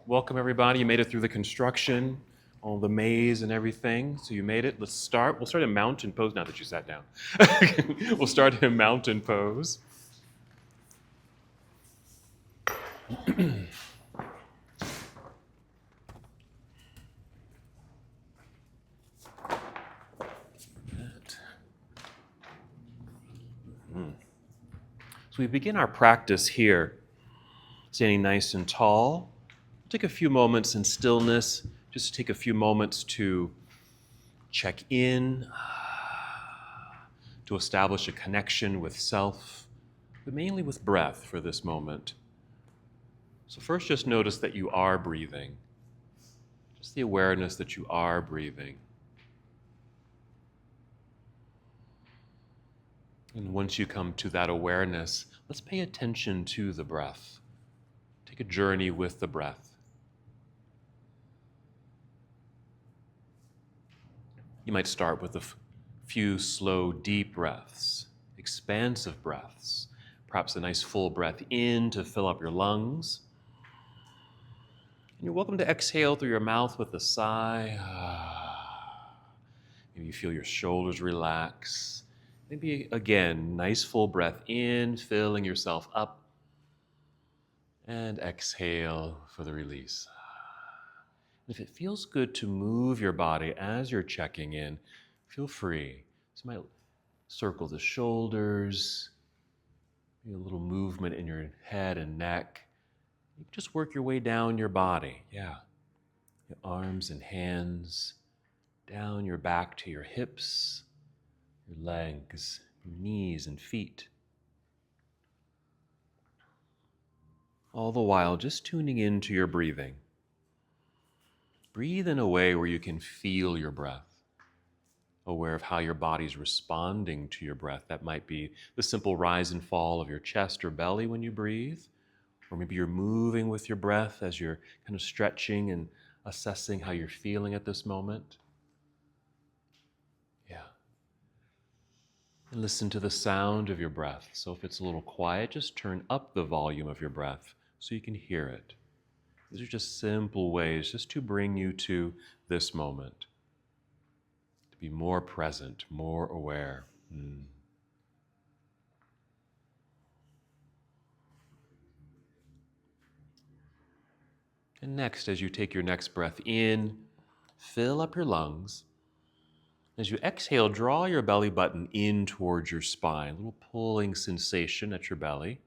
welcome everybody. You made it through the construction, all the maze and everything. So you made it. Let's start. We'll start in mountain pose now that you sat down. We'll start in mountain pose. So we begin our practice here, standing nice and tall. Take a few moments in stillness, just take a few moments to check in, to establish a connection with self, but mainly with breath for this moment. So first just notice that you are breathing. Just the awareness that you are breathing. And once you come to that awareness, let's pay attention to the breath. Take a journey with the breath. You might start with a few slow, deep breaths, expansive breaths, perhaps a nice full breath in to fill up your lungs. And you're welcome to exhale through your mouth with a sigh. Maybe you feel your shoulders relax. Maybe, again, nice full breath in, filling yourself up. And exhale for the release. If it feels good to move your body as you're checking in, feel free. So you might circle the shoulders, maybe a little movement in your head and neck. You can just work your way down your body. Yeah. Your arms and hands, down your back to your hips, your legs, your knees and feet. All the while just tuning into your breathing. Breathe in a way where you can feel your breath, aware of how your body's responding to your breath. That might be the simple rise and fall of your chest or belly when you breathe, or maybe you're moving with your breath as you're kind of stretching and assessing how you're feeling at this moment. Yeah. And listen to the sound of your breath. So if it's a little quiet, just turn up the volume of your breath so you can hear it. These are just simple ways just to bring you to this moment, to be more present, more aware. And next, as you take your next breath in, fill up your lungs. As you exhale, draw your belly button in towards your spine, a little pulling sensation at your belly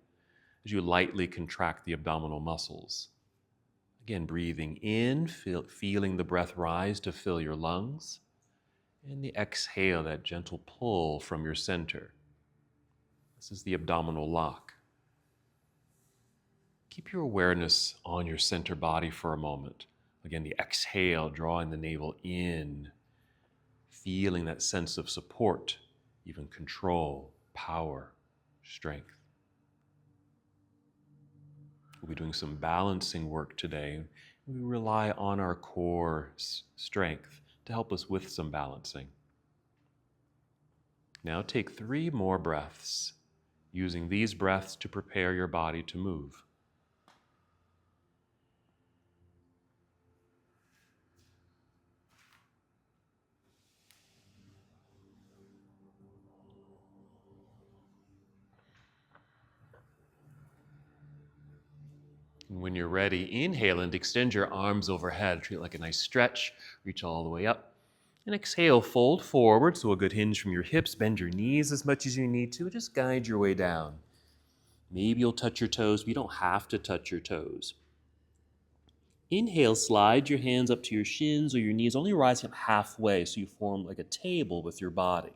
as you lightly contract the abdominal muscles. Again, breathing in, feeling the breath rise to fill your lungs. And the exhale, that gentle pull from your center. This is the abdominal lock. Keep your awareness on your center body for a moment. Again, the exhale, drawing the navel in, feeling that sense of support, even control, power, strength. We'll be doing some balancing work today. We rely on our core strength to help us with some balancing. Now take 3 more breaths, using these breaths to prepare your body to move. And when you're ready, inhale and extend your arms overhead. Treat it like a nice stretch. Reach all the way up. And exhale, fold forward, so a good hinge from your hips. Bend your knees as much as you need to. Just guide your way down. Maybe you'll touch your toes, but you don't have to touch your toes. Inhale, slide your hands up to your shins or your knees, only rising up halfway so you form like a table with your body.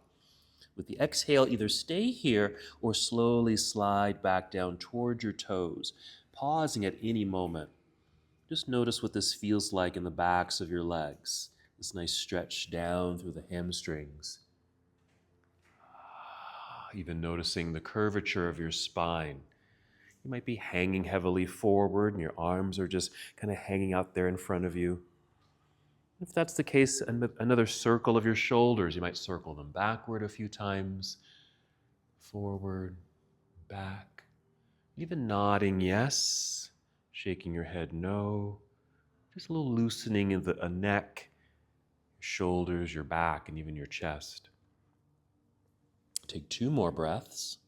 With the exhale, either stay here or slowly slide back down toward your toes, pausing at any moment. Just notice what this feels like in the backs of your legs. This nice stretch down through the hamstrings. Even noticing the curvature of your spine. You might be hanging heavily forward and your arms are just kind of hanging out there in front of you. If that's the case, another circle of your shoulders. You might circle them backward a few times, forward, back. Even nodding yes, shaking your head no, Just a little loosening of the neck, your shoulders, your back, and even your chest. Take 2 more breaths.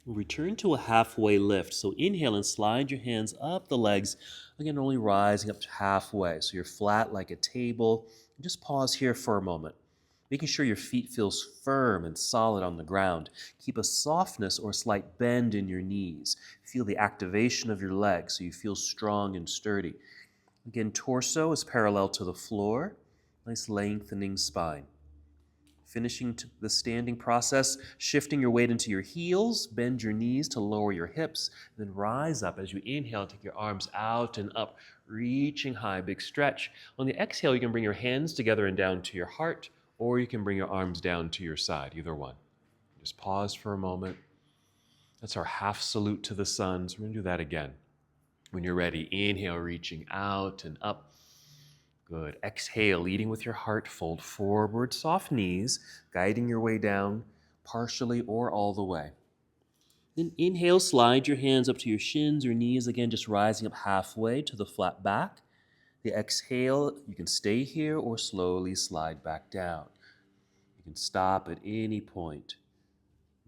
We'll return to a halfway lift. So inhale and slide your hands up the legs. Again, only rising up to halfway. So you're flat like a table. And just pause here for a moment, making sure your feet feels firm and solid on the ground. Keep a softness or slight bend in your knees. Feel the activation of your legs so you feel strong and sturdy. Again, torso is parallel to the floor. Nice lengthening spine. Finishing the standing process, shifting your weight into your heels, bend your knees to lower your hips, then rise up as you inhale, take your arms out and up, reaching high, big stretch. On the exhale, you can bring your hands together and down to your heart, or you can bring your arms down to your side, either one. Just pause for a moment. That's our half salute to the sun, so we're going to do that again. When you're ready, inhale, reaching out and up. Good. Exhale, leading with your heart, fold forward, soft knees, guiding your way down, partially or all the way. Then inhale, slide your hands up to your shins or knees, again, just rising up halfway to the flat back. The exhale, you can stay here or slowly slide back down. You can stop at any point,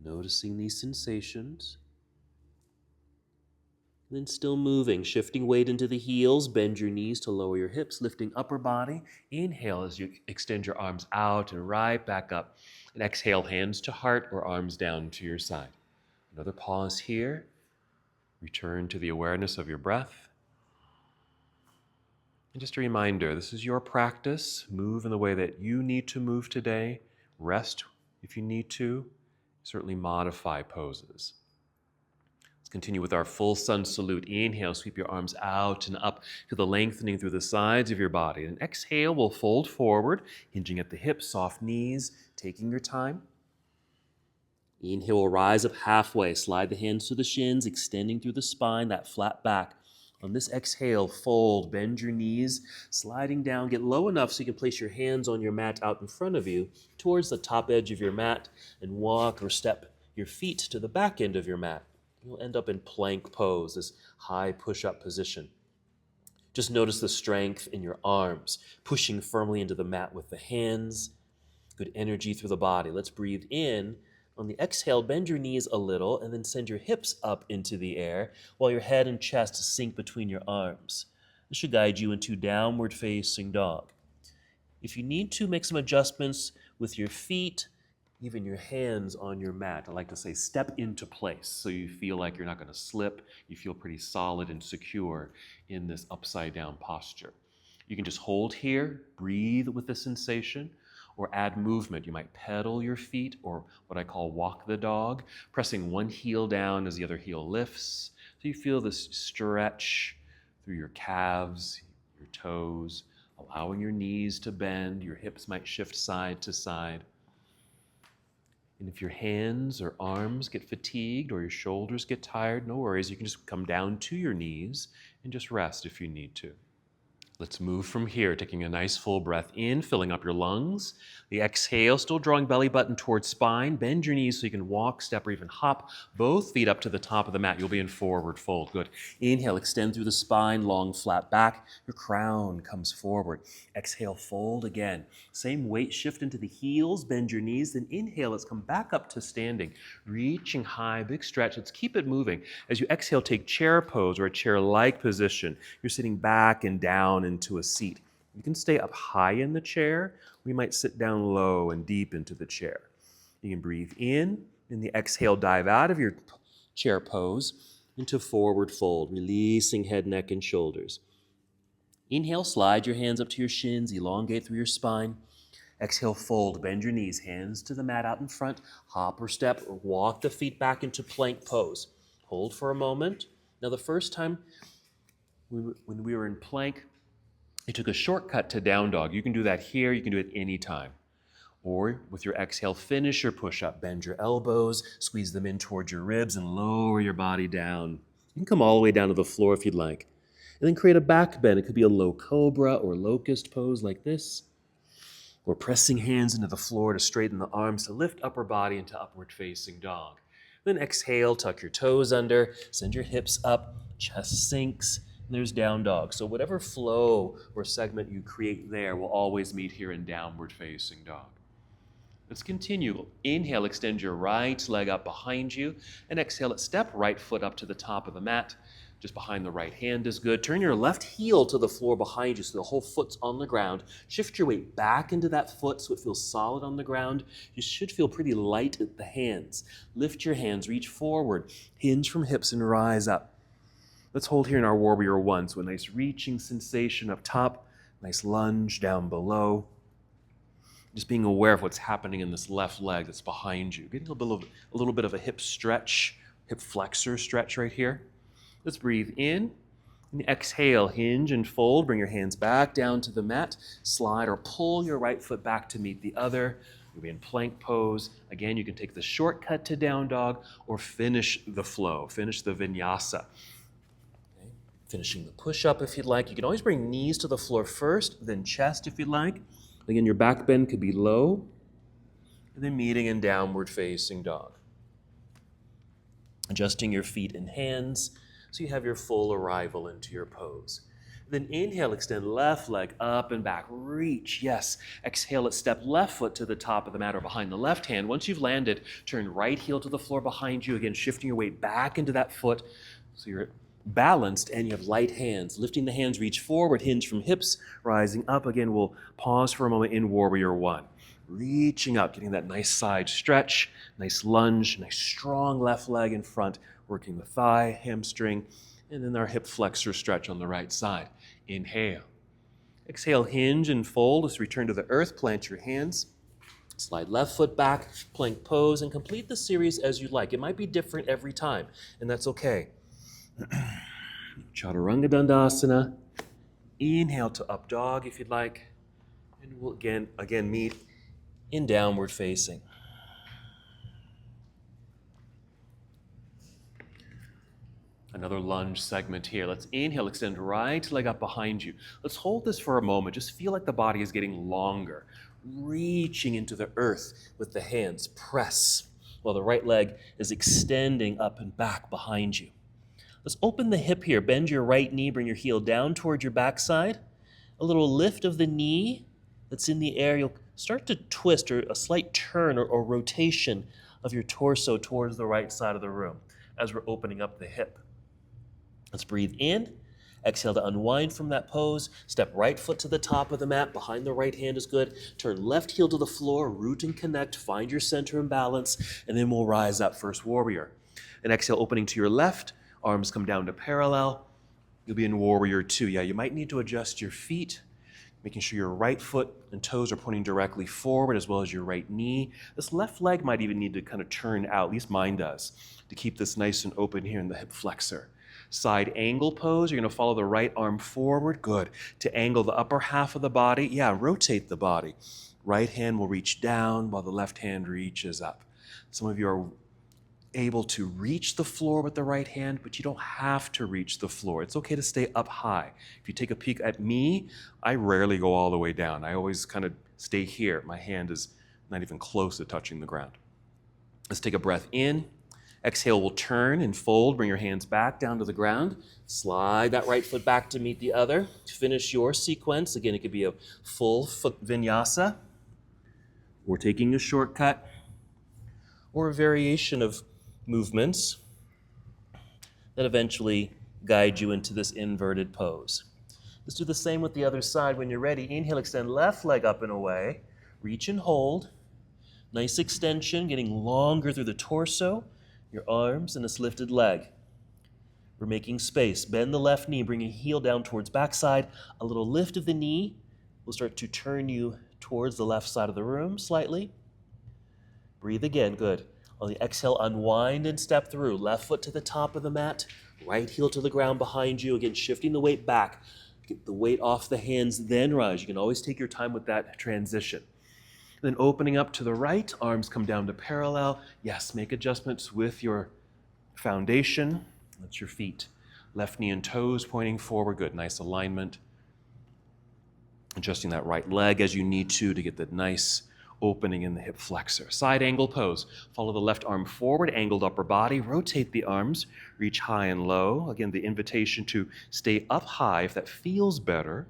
noticing these sensations. Then still moving, shifting weight into the heels, bend your knees to lower your hips, lifting upper body. Inhale as you extend your arms out and right back up. And exhale, hands to heart or arms down to your side. Another pause here. Return to the awareness of your breath. And just a reminder, this is your practice. Move in the way that you need to move today. Rest if you need to. Certainly modify poses. Continue with our full sun salute. Inhale, sweep your arms out and up to the lengthening through the sides of your body. And exhale, we'll fold forward, hinging at the hips, soft knees, taking your time. Inhale, we'll rise up halfway. Slide the hands to the shins, extending through the spine, that flat back. On this exhale, fold, bend your knees, sliding down. Get low enough so you can place your hands on your mat out in front of you, towards the top edge of your mat, and walk or step your feet to the back end of your mat. You'll end up in plank pose, this high push-up position. Just notice the strength in your arms, pushing firmly into the mat with the hands. Good energy through the body. Let's breathe in. On the exhale, bend your knees a little and then send your hips up into the air while your head and chest sink between your arms. This should guide you into downward facing dog. If you need to, make some adjustments with your feet, even your hands on your mat. I like to say step into place so you feel like you're not going to slip. You feel pretty solid and secure in this upside down posture. You can just hold here, breathe with the sensation, or add movement. You might pedal your feet, or what I call walk the dog, pressing one heel down as the other heel lifts. So you feel this stretch through your calves, your toes, allowing your knees to bend. Your hips might shift side to side. And if your hands or arms get fatigued or your shoulders get tired, no worries. You can just come down to your knees and just rest if you need to. Let's move from here, taking a nice full breath in, filling up your lungs. The exhale, still drawing belly button towards spine. Bend your knees so you can walk, step, or even hop both feet up to the top of the mat. You'll be in forward fold. Good. Inhale, extend through the spine, long, flat back. Your crown comes forward. Exhale, fold again. Same weight shift into the heels. Bend your knees. Then inhale, let's come back up to standing. Reaching high, big stretch. Let's keep it moving. As you exhale, take chair pose or a chair-like position. You're sitting back and down into a seat. You can stay up high in the chair. We might sit down low and deep into the chair. You can breathe in the exhale, dive out of your chair pose into forward fold, releasing head, neck, and shoulders. Inhale, slide your hands up to your shins, elongate through your spine. Exhale, fold, bend your knees, hands to the mat out in front, hop or step, or walk the feet back into plank pose. Hold for a moment. Now, the first time when we were in plank, I took a shortcut to down dog. You can do that here. You can do it anytime. Or with your exhale, finish your push-up. Bend your elbows, squeeze them in towards your ribs, and lower your body down. You can come all the way down to the floor if you'd like. And then create a back bend. It could be a low cobra or locust pose like this. Or pressing hands into the floor to straighten the arms to lift upper body into upward facing dog. Then exhale, tuck your toes under, send your hips up, chest sinks, and there's down dog. So whatever flow or segment you create there will always meet here in downward facing dog. Let's continue. Inhale, extend your right leg up behind you, and exhale, step right foot up to the top of the mat. Just behind the right hand is good. Turn your left heel to the floor behind you so the whole foot's on the ground. Shift your weight back into that foot so it feels solid on the ground. You should feel pretty light at the hands. Lift your hands, reach forward, hinge from hips and rise up. Let's hold here in our Warrior One. So a nice reaching sensation up top, nice lunge down below. Just being aware of what's happening in this left leg that's behind you. Getting a little bit of a hip stretch, hip flexor stretch right here. Let's breathe in and exhale, hinge and fold. Bring your hands back down to the mat. Slide or pull your right foot back to meet the other. You'll be in plank pose. Again, you can take the shortcut to down dog or finish the flow, finish the vinyasa. Okay. Finishing the push-up if you'd like. You can always bring knees to the floor first, then chest if you'd like. Again, your back bend could be low, and then meeting in downward facing dog. Adjusting your feet and hands so you have your full arrival into your pose. Then inhale, extend left leg up and back. Reach, yes. Exhale, let's step left foot to the top of the mat or behind the left hand. Once you've landed, turn right heel to the floor behind you. Again, shifting your weight back into that foot so you're balanced and you have light hands. Lifting the hands, reach forward, hinge from hips, rising up. Again, we'll pause for a moment in Warrior One. Reaching up, getting that nice side stretch, nice lunge, nice strong left leg in front, working the thigh, hamstring, and then our hip flexor stretch on the right side. Inhale. Exhale, hinge and fold. Let's return to the earth, plant your hands. Slide left foot back, plank pose, and complete the series as you like. It might be different every time, and that's okay. Chaturanga Dandasana. Inhale to up dog if you'd like. And we'll again meet in downward facing. Another lunge segment here. Let's inhale, extend right leg up behind you. Let's hold this for a moment. Just feel like the body is getting longer. Reaching into the earth with the hands. Press while the right leg is extending up and back behind you. Let's open the hip here. Bend your right knee. Bring your heel down toward your backside. A little lift of the knee that's in the air. You'll start to twist or a slight turn or rotation of your torso towards the right side of the room as we're opening up the hip. Let's breathe in. Exhale to unwind from that pose. Step right foot to the top of the mat. Behind the right hand is good. Turn left heel to the floor. Root and connect. Find your center and balance. And then we'll rise up, first warrior. And exhale, opening to your left. Arms come down to parallel. You'll be in Warrior Two. Yeah, you might need to adjust your feet, making sure your right foot and toes are pointing directly forward as well as your right knee. This left leg might even need to kind of turn out, at least mine does, to keep this nice and open here in the hip flexor. Side angle pose, you're going to follow the right arm forward. Good. To angle the upper half of the body, yeah, rotate the body. Right hand will reach down while the left hand reaches up. Some of you are able to reach the floor with the right hand, but you don't have to reach the floor. It's okay to stay up high. If you take a peek at me, I rarely go all the way down. I always kind of stay here. My hand is not even close to touching the ground. Let's take a breath in. Exhale, we'll turn and fold. Bring your hands back down to the ground. Slide that right foot back to meet the other. Finish your sequence. Again, it could be a full foot vinyasa. We're taking a shortcut or a variation of movements that eventually guide you into this inverted pose. Let's do the same with the other side. When you're ready, inhale, extend left leg up and away. Reach and hold. Nice extension, getting longer through the torso, your arms, and this lifted leg. We're making space. Bend the left knee, bring your heel down towards backside. A little lift of the knee will start to turn you towards the left side of the room slightly. Breathe again, good. On the exhale, unwind and step through. Left foot to the top of the mat, right heel to the ground behind you. Again, shifting the weight back. Get the weight off the hands, then rise. You can always take your time with that transition. Then opening up to the right, arms come down to parallel. Yes, make adjustments with your foundation. That's your feet. Left knee and toes pointing forward. Good, nice alignment. Adjusting that right leg as you need to get the nice opening in the hip flexor. Side angle pose. Follow the left arm forward, angled upper body. Rotate the arms, reach high and low. Again, the invitation to stay up high if that feels better.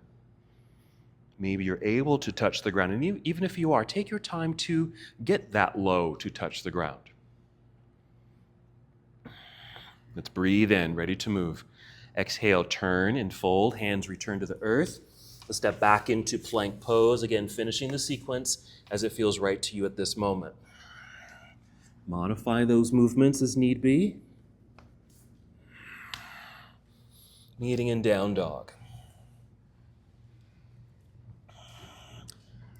Maybe you're able to touch the ground. And even if you are, take your time to get that low to touch the ground. Let's breathe in, ready to move. Exhale, turn and fold. Hands return to the earth. Let's step back into plank pose. Again, finishing the sequence as it feels right to you at this moment. Modify those movements as need be. Meeting in down dog.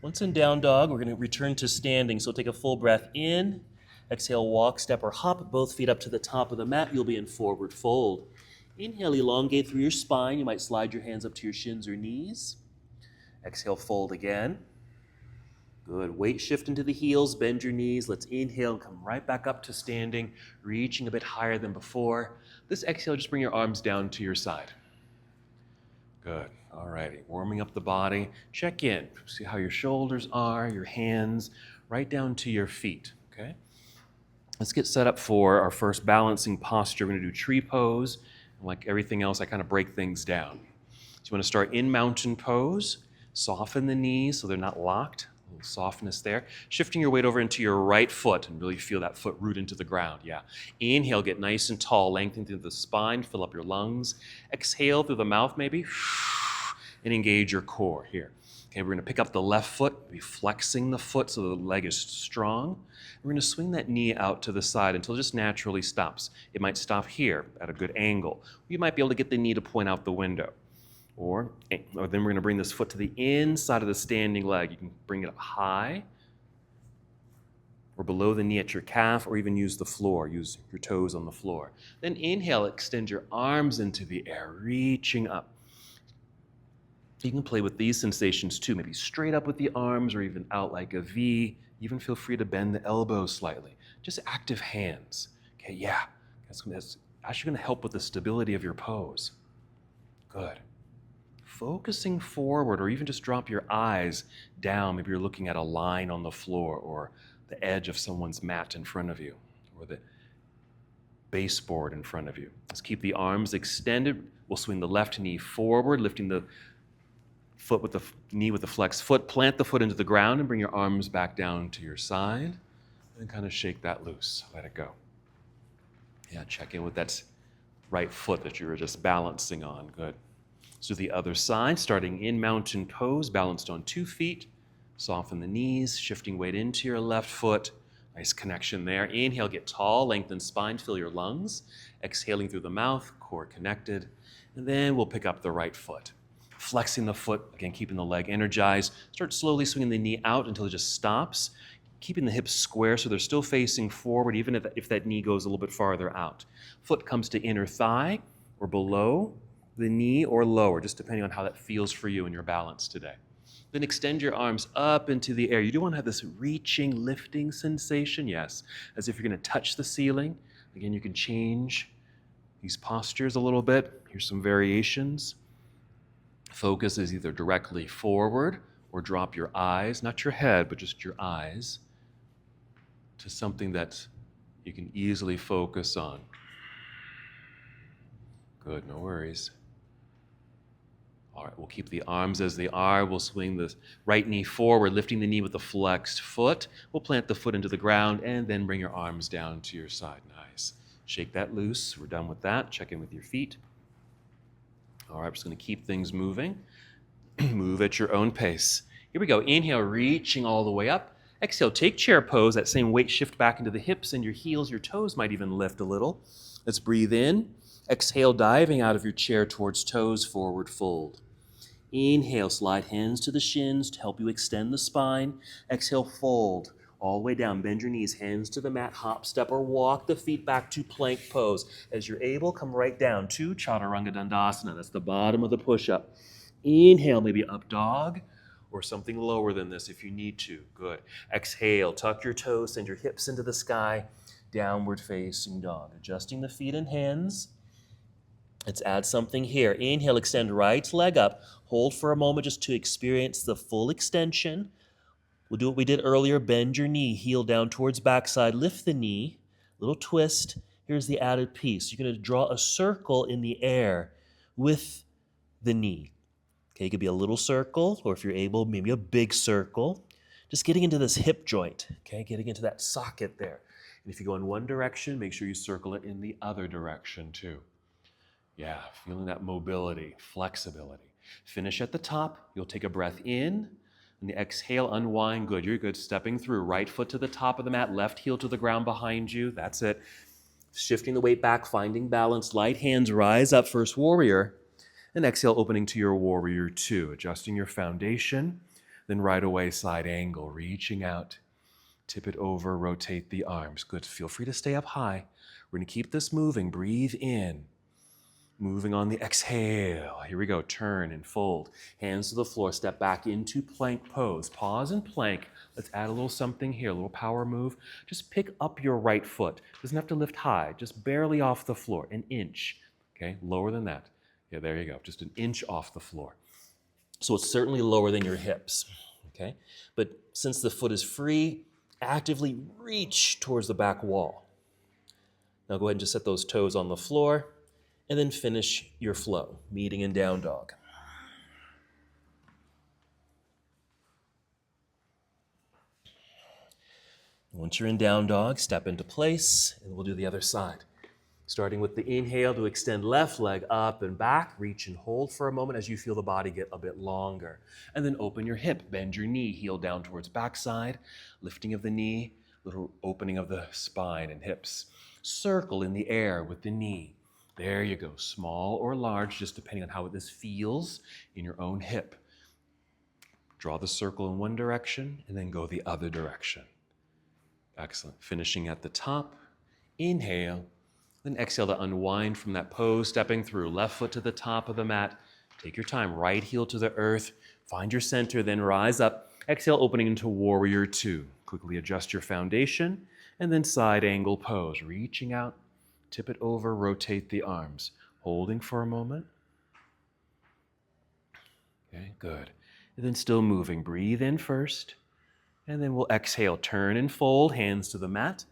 Once in down dog, we're going to return to standing. So take a full breath in. Exhale, walk, step, or hop. Both feet up to the top of the mat. You'll be in forward fold. Inhale, elongate through your spine. You might slide your hands up to your shins or knees. Exhale, fold again. Good. Weight shift into the heels. Bend your knees. Let's inhale and come right back up to standing, reaching a bit higher than before. This exhale, just bring your arms down to your side. Good. All righty. Warming up the body. Check in. See how your shoulders are, your hands, right down to your feet. Okay? Let's get set up for our first balancing posture. We're going to do tree pose. And like everything else, I kind of break things down. So you want to start in mountain pose. Soften the knees so they're not locked. A little softness there. Shifting your weight over into your right foot and really feel that foot root into the ground. Yeah. Inhale, get nice and tall. Lengthen through the spine. Fill up your lungs. Exhale through the mouth maybe. And engage your core here. Okay, we're going to pick up the left foot, be flexing the foot so the leg is strong. We're going to swing that knee out to the side until it just naturally stops. It might stop here at a good angle. You might be able to get the knee to point out the window. Or then we're going to bring this foot to the inside of the standing leg. You can bring it up high or below the knee at your calf, or even use the floor. Use your toes on the floor. Then inhale, extend your arms into the air, reaching up. You can play with these sensations too, maybe straight up with the arms or even out like a V. Even feel free to bend the elbows slightly. Just active hands. Okay, yeah, that's actually going to help with the stability of your pose. Good. Focusing forward, or even just drop your eyes down. Maybe you're looking at a line on the floor or the edge of someone's mat in front of you or the baseboard in front of you. Let's keep the arms extended. We'll swing the left knee forward, lifting the foot with the knee with the flexed foot. Plant the foot into the ground and bring your arms back down to your side and kind of shake that loose. Let it go. Yeah, check in with that right foot that you were just balancing on. Good. So the other side, starting in mountain pose, balanced on 2 feet. Soften the knees, shifting weight into your left foot. Nice connection there. Inhale, get tall, lengthen spine, fill your lungs. Exhaling through the mouth, core connected. And then we'll pick up the right foot. Flexing the foot, again, keeping the leg energized. Start slowly swinging the knee out until it just stops. Keeping the hips square so they're still facing forward, even if that knee goes a little bit farther out. Foot comes to inner thigh or below the knee or lower, just depending on how that feels for you in your balance today. Then extend your arms up into the air. You do want to have this reaching, lifting sensation, yes, as if you're going to touch the ceiling. Again, you can change these postures a little bit. Here's some variations. Focus is either directly forward or drop your eyes, not your head, but just your eyes, to something that you can easily focus on. Good, no worries. All right, we'll keep the arms as they are. We'll swing the right knee forward, lifting the knee with the flexed foot. We'll plant the foot into the ground and then bring your arms down to your side. Nice. Shake that loose. We're done with that. Check in with your feet. All right, we're just going to keep things moving. Move at your own pace. Here we go. Inhale, reaching all the way up. Exhale, take chair pose. That same weight shift back into the hips and your heels. Your toes might even lift a little. Let's breathe in. Exhale, diving out of your chair towards toes, forward fold. Inhale, slide hands to the shins to help you extend the spine. Exhale, fold all the way down. Bend your knees, hands to the mat, hop, step, or walk the feet back to plank pose. As you're able, come right down to Chaturanga Dandasana. That's the bottom of the push-up. Inhale, maybe up dog or something lower than this if you need to. Good. Exhale, tuck your toes, send your hips into the sky. Downward facing dog. Adjusting the feet and hands. Let's add something here. Inhale, extend right leg up. Hold for a moment just to experience the full extension. We'll do what we did earlier. Bend your knee, heel down towards backside. Lift the knee, little twist. Here's the added piece. You're going to draw a circle in the air with the knee. Okay, it could be a little circle, or if you're able, maybe a big circle. Just getting into this hip joint, okay, getting into that socket there. And if you go in one direction, make sure you circle it in the other direction too. Yeah, feeling that mobility, flexibility. Finish at the top. You'll take a breath in, and the exhale, unwind. Good, you're good. Stepping through, right foot to the top of the mat, left heel to the ground behind you. That's it. Shifting the weight back, finding balance. Light hands rise up, first warrior. And exhale, opening to your warrior two. Adjusting your foundation. Then right away, side angle, reaching out. Tip it over, rotate the arms. Good, feel free to stay up high. We're gonna keep this moving. Breathe in. Moving on the exhale. Here we go. Turn and fold. Hands to the floor. Step back into plank pose. Pause and plank. Let's add a little something here, a little power move. Just pick up your right foot. Doesn't have to lift high, just barely off the floor, an inch. Okay, lower than that. Yeah, there you go. Just an inch off the floor. So it's certainly lower than your hips. Okay, but since the foot is free, actively reach towards the back wall. Now go ahead and just set those toes on the floor. And then finish your flow, meeting in down dog. Once you're in down dog, step into place, and we'll do the other side. Starting with the inhale to extend left leg up and back, reach and hold for a moment as you feel the body get a bit longer. And then open your hip, bend your knee, heel down towards backside, lifting of the knee, little opening of the spine and hips. Circle in the air with the knee. There you go, small or large, just depending on how this feels in your own hip. Draw the circle in one direction and then go the other direction. Excellent. Finishing at the top, inhale, then exhale to unwind from that pose, stepping through, left foot to the top of the mat. Take your time, right heel to the earth, find your center, then rise up. Exhale, opening into warrior two. Quickly adjust your foundation, and then side angle pose, reaching out. Tip it over, rotate the arms. Holding for a moment. Okay, good. And then still moving. Breathe in first. And then we'll exhale. Turn and fold, hands to the mat.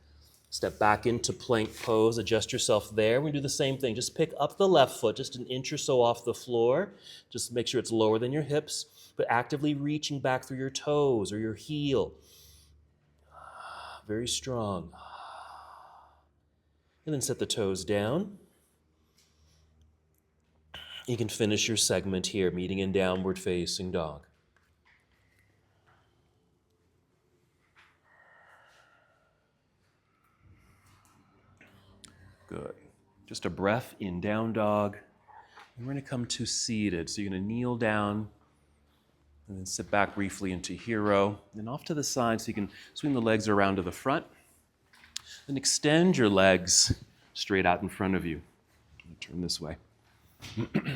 Step back into plank pose. Adjust yourself there. We do the same thing. Just pick up the left foot, just an inch or so off the floor. Just make sure it's lower than your hips, but actively reaching back through your toes or your heel. Very strong. And then set the toes down. You can finish your segment here, meeting in downward facing dog. Good. Just a breath in down dog. And we're going to come to seated. So you're going to kneel down and then sit back briefly into hero. Then off to the side so you can swing the legs around to the front. Then extend your legs straight out in front of you. Turn this way. We're going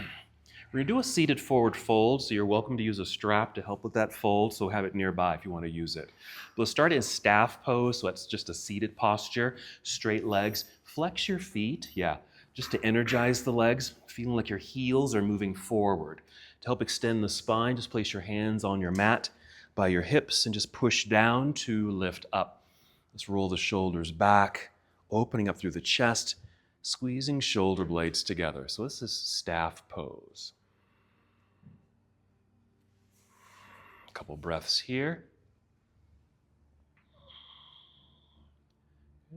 to do a seated forward fold, so you're welcome to use a strap to help with that fold, so have it nearby if you want to use it. We'll start in staff pose, so that's just a seated posture, straight legs. Flex your feet, just to energize the legs, feeling like your heels are moving forward. To help extend the spine, just place your hands on your mat by your hips and just push down to lift up. Let's roll the shoulders back, opening up through the chest, squeezing shoulder blades together. So this is staff pose. A couple breaths here.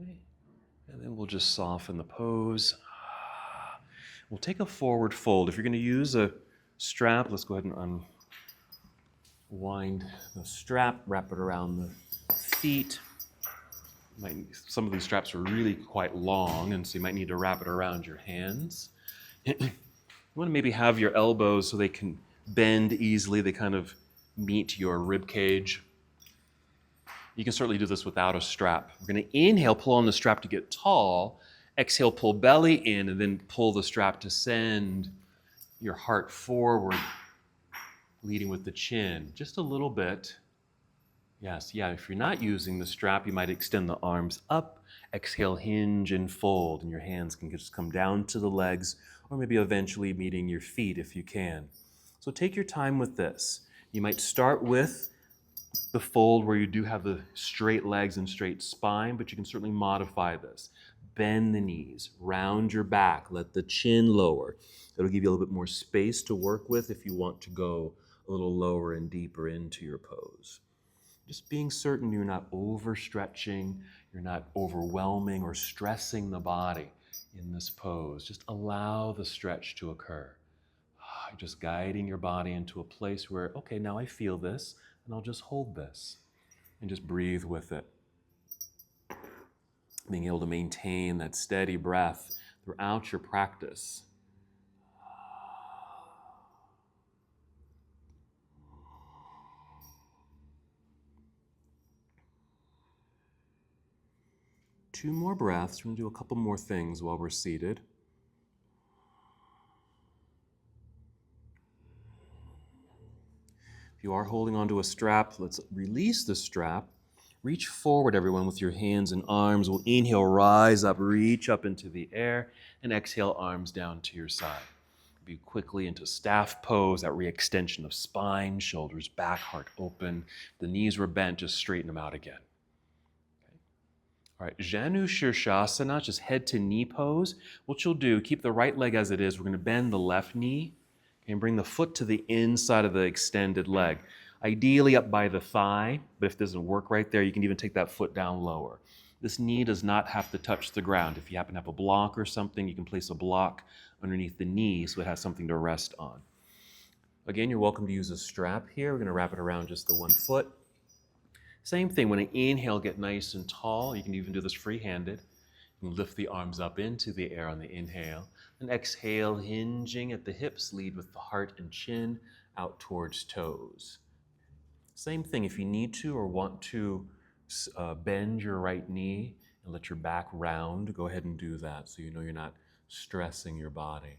Okay. And then we'll just soften the pose. We'll take a forward fold. If you're going to use a strap, let's go ahead and unwind the strap, wrap it around the feet. Some of these straps are really quite long, and so you might need to wrap it around your hands. You want to maybe have your elbows so they can bend easily. They kind of meet your rib cage. You can certainly do this without a strap. We're going to inhale, pull on the strap to get tall. Exhale, pull belly in, and then pull the strap to send your heart forward, leading with the chin. Just a little bit. Yes, if you're not using the strap, you might extend the arms up. Exhale, hinge and fold, and your hands can just come down to the legs, or maybe eventually meeting your feet if you can. So take your time with this. You might start with the fold where you do have the straight legs and straight spine, but you can certainly modify this. Bend the knees, round your back, let the chin lower. It'll give you a little bit more space to work with if you want to go a little lower and deeper into your pose. Just being certain you're not overstretching, you're not overwhelming or stressing the body in this pose. Just allow the stretch to occur. Just guiding your body into a place where, okay, now I feel this, and I'll just hold this and just breathe with it. Being able to maintain that steady breath throughout your practice. Two more breaths. We're going to do a couple more things while we're seated. If you are holding onto a strap, let's release the strap. Reach forward, everyone, with your hands and arms. We'll inhale, rise up, reach up into the air, and exhale, arms down to your side. Be quickly into staff pose, that re-extension of spine, shoulders back, heart open. The knees were bent, just straighten them out again. Okay. All right, Janu Shirshasana, just head to knee pose. What you'll do, keep the right leg as it is. We're going to bend the left knee and bring the foot to the inside of the extended leg. Ideally up by the thigh, but if it doesn't work right there, you can even take that foot down lower. This knee does not have to touch the ground. If you happen to have a block or something, you can place a block underneath the knee so it has something to rest on. Again, you're welcome to use a strap here. We're going to wrap it around just the one foot. Same thing, when I inhale, get nice and tall. You can even do this free-handed. You can lift the arms up into the air on the inhale. And exhale, hinging at the hips, lead with the heart and chin out towards toes. Same thing, if you need to or want to bend your right knee and let your back round, go ahead and do that so you know you're not stressing your body.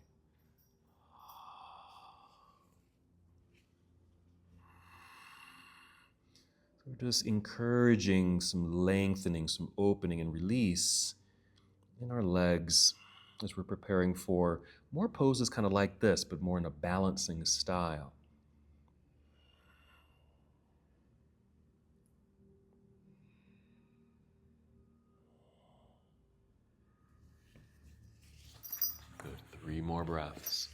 So we're just encouraging some lengthening, some opening and release in our legs as we're preparing for more poses kind of like this, but more in a balancing style. Good. 3 more breaths.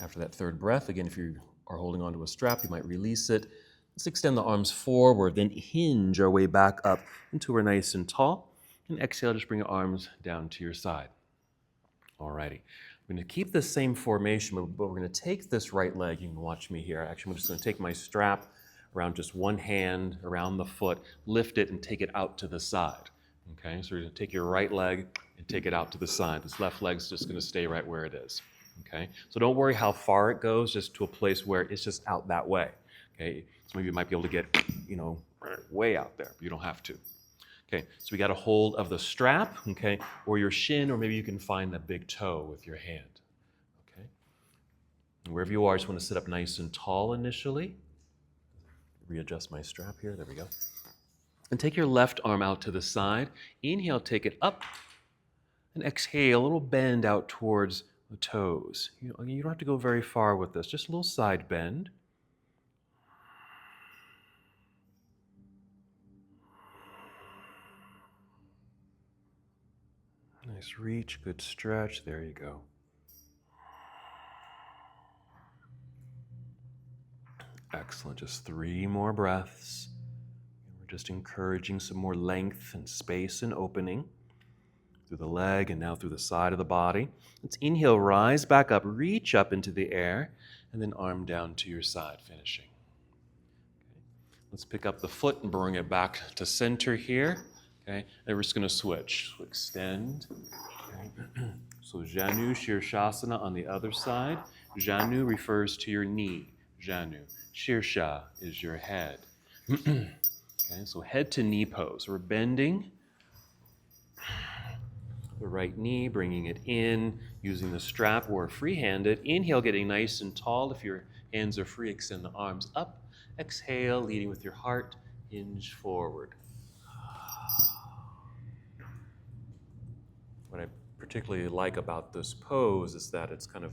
After that third breath, again, if you are holding onto a strap, you might release it. Let's extend the arms forward, then hinge our way back up until we're nice and tall. And exhale, just bring your arms down to your side. Alrighty. We're going to keep this same formation, but we're going to take this right leg. You can watch me here. Actually, I'm just going to take my strap around just one hand, around the foot, lift it, and take it out to the side. Okay, so we're going to take your right leg and take it out to the side. This left leg's just going to stay right where it is. Okay, so don't worry how far it goes, just to a place where it's just out that way. Okay, some of you might be able to get, way out there, but you don't have to. Okay, so we got a hold of the strap, okay, or your shin, or maybe you can find that big toe with your hand. Okay, and wherever you are, I just want to sit up nice and tall initially. Readjust my strap here, there we go. And take your left arm out to the side. Inhale, take it up, and exhale, a little bend out towards the toes. You don't have to go very far with this, just a little side bend. Nice reach, good stretch, there you go. Excellent, just 3 more breaths. We're just encouraging some more length and space and opening through the leg and now through the side of the body. Let's inhale, rise back up, reach up into the air, and then arm down to your side, finishing. Okay. Let's pick up the foot and bring it back to center here. Okay, and we're just going to switch. So extend. Okay. So Janu Shirshasana on the other side. Janu refers to your knee. Janu. Shirsha is your head. Okay, so head to knee pose. We're bending the right knee, bringing it in, using the strap or free-handed. Inhale, getting nice and tall. If your hands are free, extend the arms up. Exhale, leading with your heart, Hinge forward. What I particularly like about this pose is that it's kind of,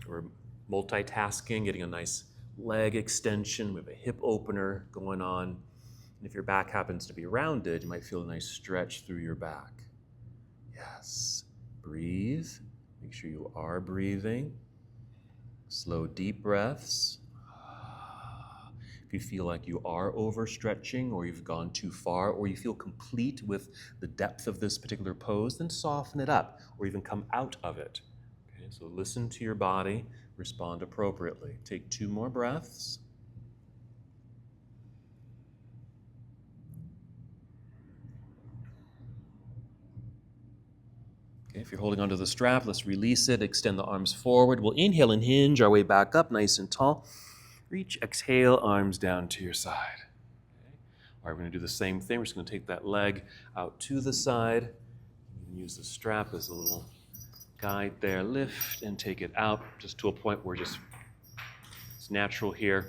we're multitasking, getting a nice leg extension. We have a hip opener going on. And if your back happens to be rounded, you might feel a nice stretch through your back. Yes. Breathe. Make sure you are breathing. Slow, deep breaths. If you feel like you are overstretching or you've gone too far or you feel complete with the depth of this particular pose, then soften it up or even come out of it. Okay, so listen to your body, respond appropriately. Take 2 more breaths. Okay, if you're holding onto the strap, let's release it, extend the arms forward. We'll inhale and hinge our way back up nice and tall. Reach, exhale, arms down to your side. Okay. All right, we're going to do the same thing. We're just going to take that leg out to the side. You can use the strap as a little guide there. Lift and take it out just to a point where it's natural here.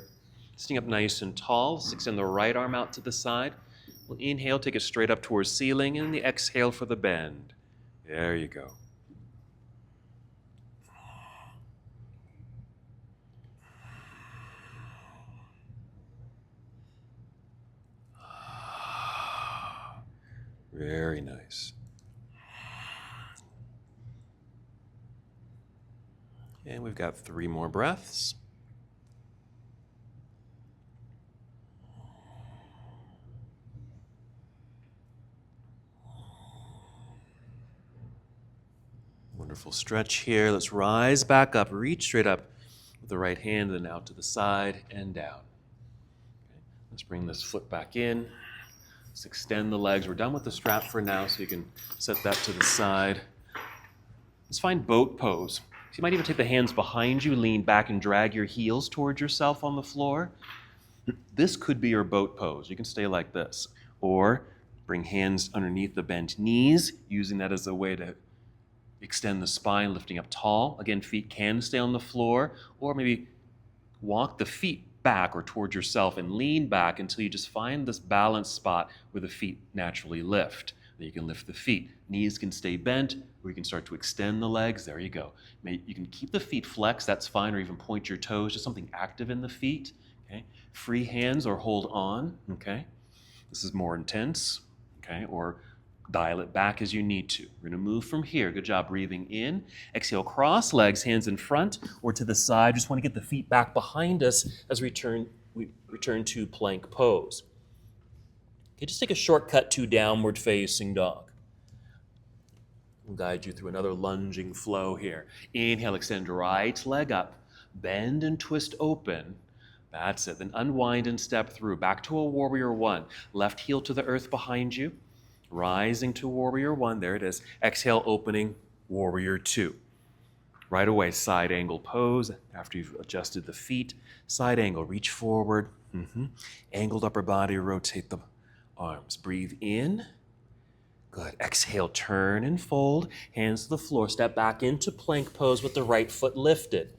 Sitting up nice and tall. Let's extend the right arm out to the side. We'll inhale, take it straight up towards ceiling, and the exhale for the bend. There you go. Very nice. And we've got 3 more breaths. Wonderful stretch here. Let's rise back up, reach straight up with the right hand, then out to the side and down. Okay. Let's bring this foot back in. Let's extend the legs. We're done with the strap for now, so you can set that to the side. Let's find boat pose. So you might even take the hands behind you, lean back and drag your heels towards yourself on the floor. This could be your boat pose. You can stay like this. Or bring hands underneath the bent knees, using that as a way to extend the spine, lifting up tall. Again, feet can stay on the floor, or maybe walk the feet back or towards yourself and lean back until you just find this balance spot where the feet naturally lift. Then you can lift the feet. Knees can stay bent, or you can start to extend the legs. There you go. You can keep the feet flexed, that's fine, or even point your toes, just something active in the feet. Okay? Free hands or hold on. Okay? This is more intense. Okay? Or dial it back as you need to. We're going to move from here. Good job breathing in. Exhale, cross legs, hands in front or to the side. Just want to get the feet back behind us as we return to plank pose. Okay, just take a shortcut to downward facing dog. We'll guide you through another lunging flow here. Inhale, extend right leg up. Bend and twist open. That's it. Then unwind and step through. Back to a warrior 1. Left heel to the earth behind you. Rising to warrior 1, there it is. Exhale, opening, warrior 2. Right away, side angle pose. After you've adjusted the feet, side angle, reach forward. Angled upper body, rotate the arms. Breathe in. Good. Exhale, turn and fold. Hands to the floor. Step back into plank pose with the right foot lifted.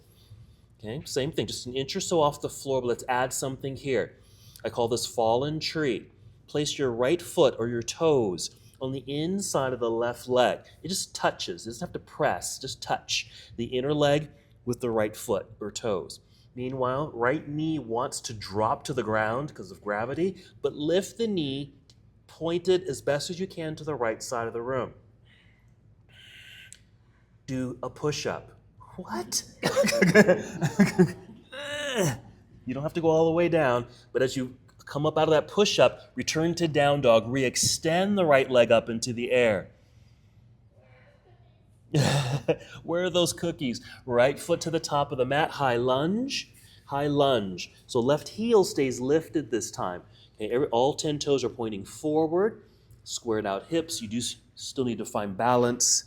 Okay, same thing, just an inch or so off the floor, but let's add something here. I call this fallen tree. Place your right foot or your toes on the inside of the left leg. It just touches. It doesn't have to press. Just touch the inner leg with the right foot or toes. Meanwhile, right knee wants to drop to the ground because of gravity, but lift the knee, point it as best as you can to the right side of the room. Do a push-up. What? You don't have to go all the way down, but as you come up out of that push-up, return to down dog, re-extend the right leg up into the air. Where are those cookies? Right foot to the top of the mat, high lunge, high lunge. So left heel stays lifted this time. Okay, all 10 toes are pointing forward, squared out hips. You do still need to find balance.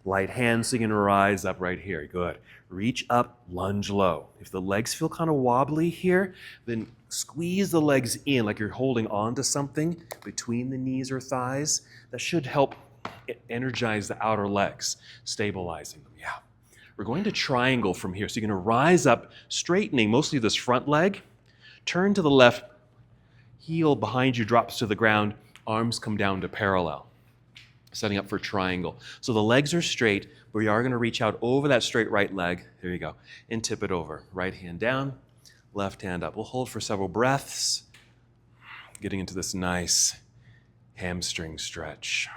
Light hands, so you can rise up right here. Good. Reach up, lunge low. If the legs feel kind of wobbly here, then squeeze the legs in like you're holding on to something between the knees or thighs. That should help energize the outer legs, stabilizing them. Yeah. We're going to triangle from here. So you're going to rise up, straightening mostly this front leg. Turn to the left Heel behind you drops to the ground, arms come down to parallel, setting up for triangle. So the legs are straight, but we are going to reach out over that straight right leg. There you go. And tip it over. Right hand down, left hand up. We'll hold for several breaths, getting into this nice hamstring stretch.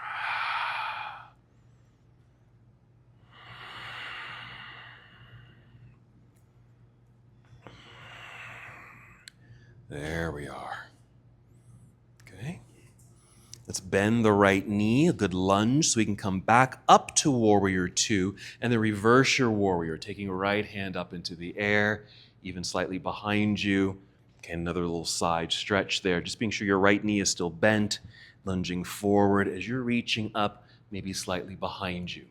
There we are. Okay. Let's bend the right knee, a good lunge, so we can come back up to Warrior Two, and then reverse your Warrior, taking right hand up into the air, even slightly behind you. Okay, another little side stretch there, just being sure your right knee is still bent, lunging forward as you're reaching up, maybe slightly behind you.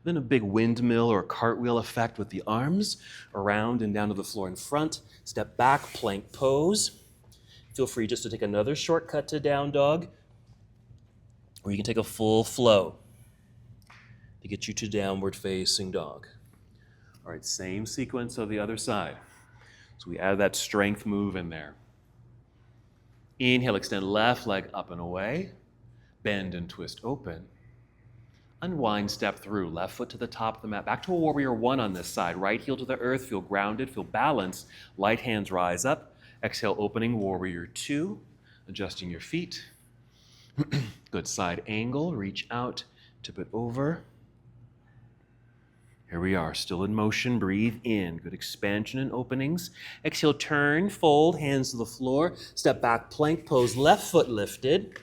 Then a big windmill or cartwheel effect with the arms around and down to the floor in front. Step back, plank pose. Feel free just to take another shortcut to down dog, or you can take a full flow to get you to downward facing dog. All right, same sequence of the other side. So we add that strength move in there. Inhale, extend left leg up and away. Bend and twist open. Unwind, step through, left foot to the top of the mat. Back to a Warrior One on this side. Right heel to the earth, feel grounded, feel balanced. Light hands rise up. Exhale, opening Warrior Two. Adjusting your feet. Good side angle, reach out, tip it over. Here we are, still in motion, breathe in. Good expansion and openings. Exhale, turn, fold, hands to the floor. Step back, plank pose, left foot lifted.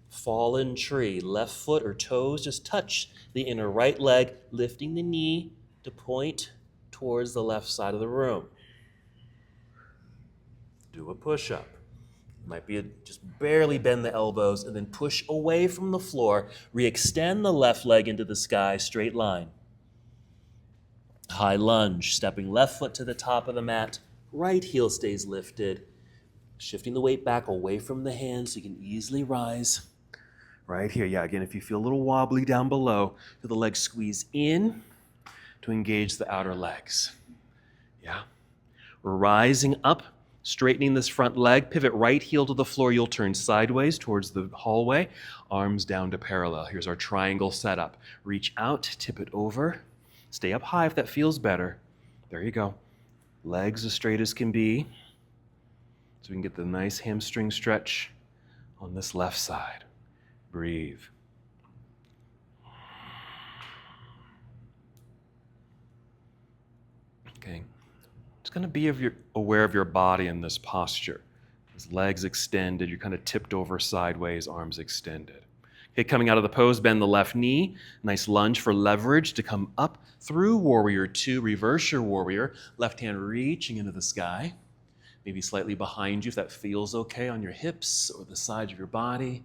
Fallen tree, left foot or toes just touch the inner right leg, lifting the knee to point towards the left side of the room. Do a push-up. Might be just barely bend the elbows and then push away from the floor. Re-extend the left leg into the sky, straight line. High lunge, stepping left foot to the top of the mat. Right heel stays lifted. Shifting the weight back away from the hands so you can easily rise. Right here, yeah, again, if you feel a little wobbly down below, feel the legs squeeze in to engage the outer legs. Yeah. We're rising up, straightening this front leg, pivot right heel to the floor. You'll turn sideways towards the hallway, arms down to parallel. Here's our triangle setup. Reach out, tip it over. Stay up high if that feels better. There you go. Legs as straight as can be. So we can get the nice hamstring stretch on this left side. Breathe. Okay. Just going to be aware of your body in this posture. His legs extended, you're kind of tipped over sideways, arms extended. Okay, coming out of the pose, bend the left knee. Nice lunge for leverage to come up through Warrior Two. Reverse your Warrior. Left hand reaching into the sky. Maybe slightly behind you if that feels okay on your hips or the sides of your body.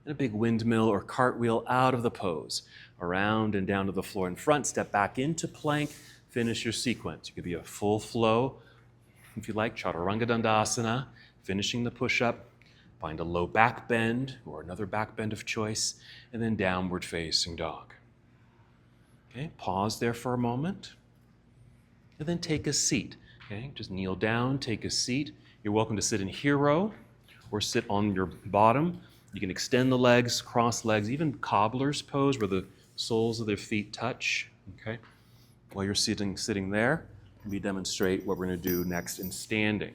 And a big windmill or cartwheel out of the pose. Around and down to the floor in front. Step back into plank. Finish your sequence. You could be a full flow, if you like, Chaturanga Dandasana. Finishing the push-up. Find a low back bend or another back bend of choice. And then downward facing dog. Okay, pause there for a moment. And then take a seat. Okay, just kneel down, take a seat. You're welcome to sit in hero or sit on your bottom. You can extend the legs, cross legs, even cobbler's pose where the soles of their feet touch. Okay, while you're sitting there, we demonstrate what we're going to do next in standing.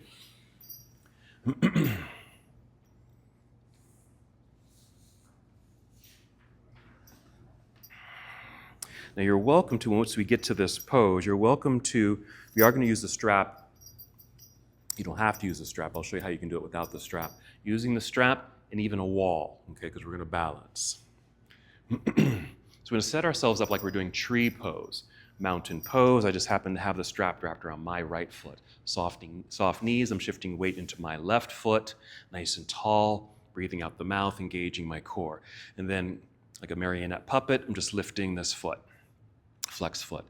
Now you're welcome to, once we get to this pose, we are going to use the strap. You don't have to use the strap. I'll show you how you can do it without the strap. Using the strap and even a wall, okay, because we're going to balance. So we're going to set ourselves up like we're doing tree pose. Mountain pose, I just happen to have the strap wrapped around my right foot. Soft knees, I'm shifting weight into my left foot, nice and tall, breathing out the mouth, engaging my core. And then, like a marionette puppet, I'm just lifting this foot. Flex foot.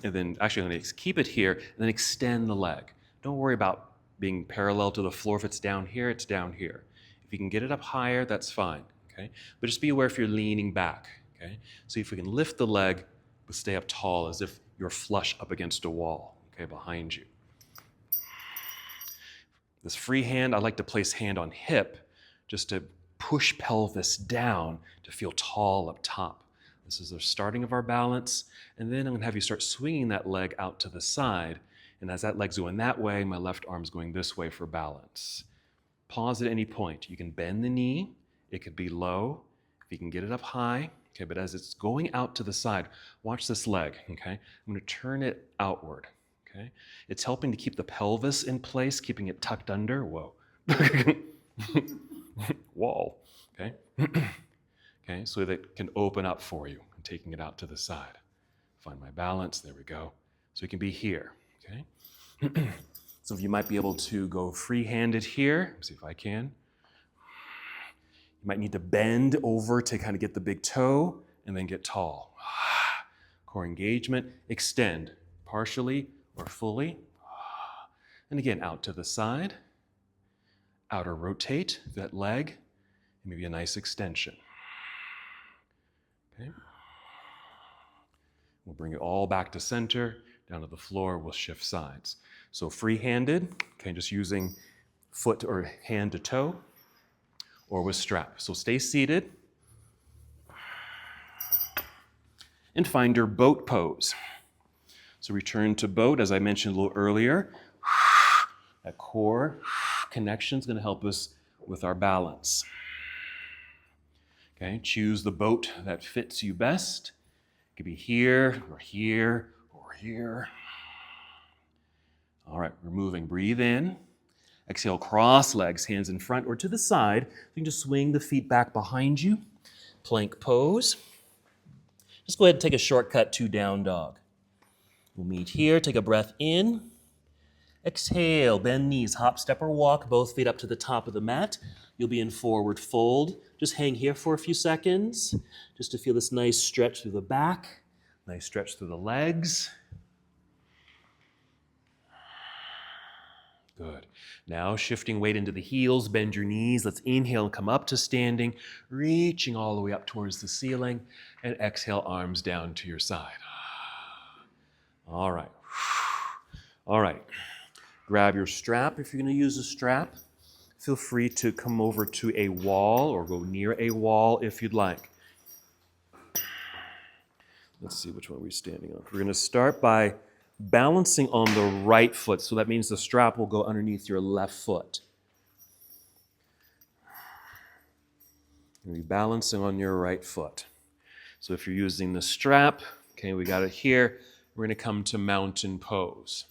And then actually I'm going to keep it here and then extend the leg. Don't worry about being parallel to the floor. If it's down here, it's down here. If you can get it up higher, that's fine. Okay? But just be aware if you're leaning back. Okay? See if we can lift the leg, but stay up tall as if you're flush up against a wall, okay, behind you. This free hand, I like to place hand on hip just to push pelvis down to feel tall up top. This is the starting of our balance. And then I'm going to have you start swinging that leg out to the side. And as that leg's going that way, my left arm's going this way for balance. Pause at any point. You can bend the knee. It could be low. If you can get it up high. Okay, but as it's going out to the side, watch this leg, okay? I'm going to turn it outward, okay? It's helping to keep the pelvis in place, keeping it tucked under. Whoa. Wall, okay? Okay, so that it can open up for you. I'm taking it out to the side. Find my balance, there we go. So you can be here, okay? Some of you might be able to go free-handed here. Let's see if I can. You might need to bend over to kind of get the big toe and then get tall. Core engagement, extend partially or fully. And again, out to the side. Outer rotate that leg, and maybe a nice extension. Okay. We'll bring it all back to center, down to the floor, we'll shift sides. So free-handed, okay, just using foot or hand to toe, or with strap. So stay seated and find your boat pose. So return to boat, as I mentioned a little earlier. That core connection is going to help us with our balance. Okay, choose the boat that fits you best. It could be here, or here, or here. All right, we're moving. Breathe in. Exhale, cross legs, hands in front or to the side. You can just swing the feet back behind you. Plank pose. Just go ahead and take a shortcut to down dog. We'll meet here. Take a breath in. Exhale, bend knees, hop, step, or walk, both feet up to the top of the mat. You'll be in forward fold. Just hang here for a few seconds, just to feel this nice stretch through the back, nice stretch through the legs. Good. Now shifting weight into the heels, bend your knees. Let's inhale and come up to standing, reaching all the way up towards the ceiling, and exhale, arms down to your side. All right. All right. Grab your strap if you're going to use a strap. Feel free to come over to a wall or go near a wall if you'd like. Let's see, which one are we standing on? We're going to start by balancing on the right foot. So that means the strap will go underneath your left foot. You'll be balancing on your right foot. So if you're using the strap, okay, we got it here. We're going to come to mountain pose.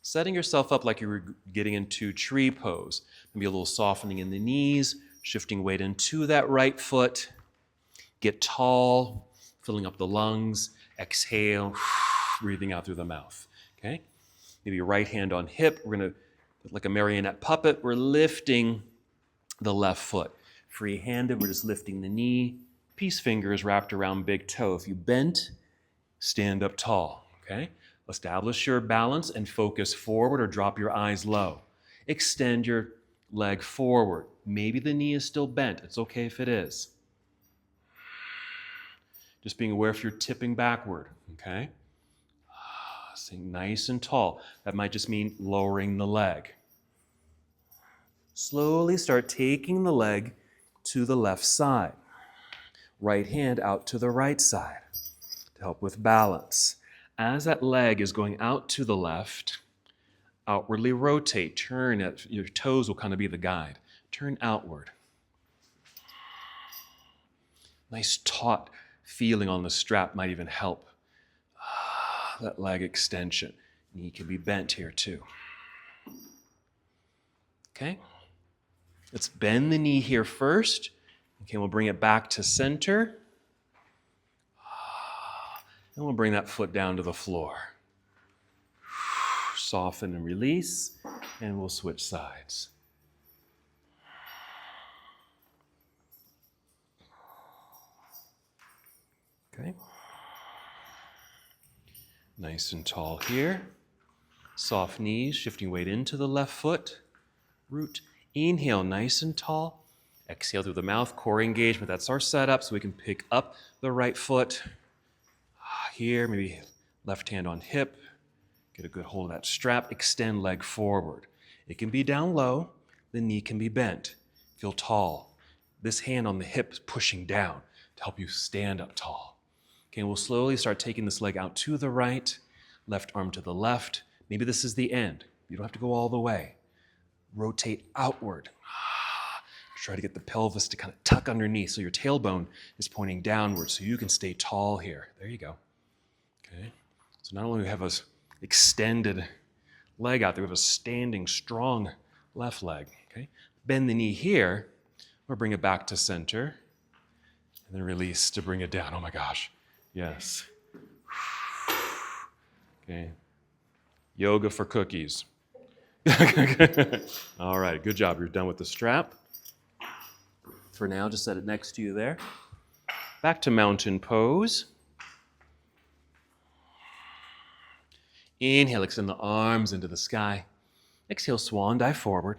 Setting yourself up like you were getting into tree pose. Maybe a little softening in the knees, shifting weight into that right foot. Get tall, filling up the lungs. Exhale, breathing out through the mouth. Okay? Maybe your right hand on hip. We're going to, like a marionette puppet, we're lifting the left foot. Free-handed, we're just lifting the knee. Peace fingers wrapped around big toe. If you bent, stand up tall. Okay? Establish your balance and focus forward or drop your eyes low. Extend your leg forward. Maybe the knee is still bent. It's okay if it is. Just being aware if you're tipping backward, okay? Staying nice and tall. That might just mean lowering the leg. Slowly start taking the leg to the left side. Right hand out to the right side to help with balance. As that leg is going out to the left, outwardly rotate, turn it. Your toes will kind of be the guide. Turn outward. Nice taut feeling on the strap might even help. That leg extension. Knee can be bent here too. Okay? Let's bend the knee here first. Okay, we'll bring it back to center. And we'll bring that foot down to the floor. Soften and release, and we'll switch sides. Okay. Nice and tall here. Soft knees, shifting weight into the left foot. Root. Inhale, nice and tall. Exhale through the mouth, core engagement. That's our setup, so we can pick up the right foot. Here, maybe left hand on hip. Get a good hold of that strap. Extend leg forward. It can be down low. The knee can be bent. Feel tall. This hand on the hip is pushing down to help you stand up tall. Okay, we'll slowly start taking this leg out to the right, left arm to the left. Maybe this is the end. You don't have to go all the way. Rotate outward. Try to get the pelvis to kind of tuck underneath so your tailbone is pointing downward so you can stay tall here. There you go. Okay. So not only do we have a extended leg out there, we have a standing, strong left leg. Okay. Bend the knee here, or bring it back to center, and then release to bring it down. Oh my gosh. Yes. Okay. Yoga for cookies. All right, good job. You're done with the strap. For now, just set it next to you there. Back to mountain pose. Inhale, extend the arms into the sky. Exhale, swan dive forward.